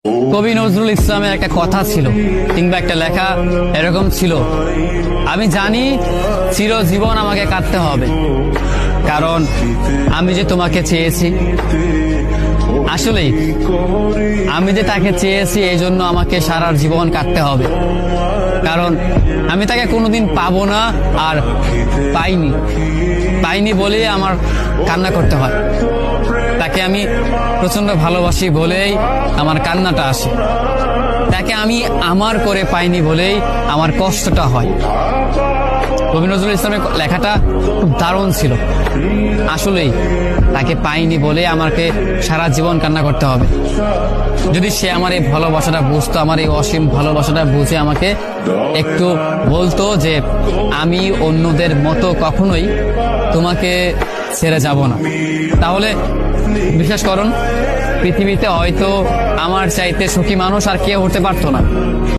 কবি নজরুল ইসলামের একটা কথা ছিল কিংবা একটা লেখা এরকম ছিল, আমি জানি চিরজীবন আমাকে কাটতে হবে, কারণ আমি যে তোমাকে চেয়েছি। আসলেই আমি যে তাকে চেয়েছি এই জন্য আমাকে সারা জীবন কাটতে হবে, কারণ আমি তাকে কোনোদিন পাবো না, আর পাইনি বলেই আমার কান্না করতে হয়। তাকে আমি প্রচন্ড ভালোবাসি বলেই আমার কান্নাটা আসে, তাকে আমি আমার করে পাইনি বলেই আমার কষ্টটা হয়। কবি নজরুল ইসলামের লেখাটা খুব দারুণ ছিল। আসলেই তাকে পাইনি বলে আমাকে সারা জীবন কান্না করতে হবে। যদি সে আমার এই ভালোবাসাটা বুঝতো, আমার এই অসীম ভালোবাসাটা বুঝে আমাকে একটু বলতো যে আমি অন্যদের মতো কখনোই তোমাকে ছেড়ে যাব না, তাহলে বিশ্বাস করুন পৃথিবীতে হয়তো আমার চাইতে সুখী মানুষ আর কেউ হতে পারতো না।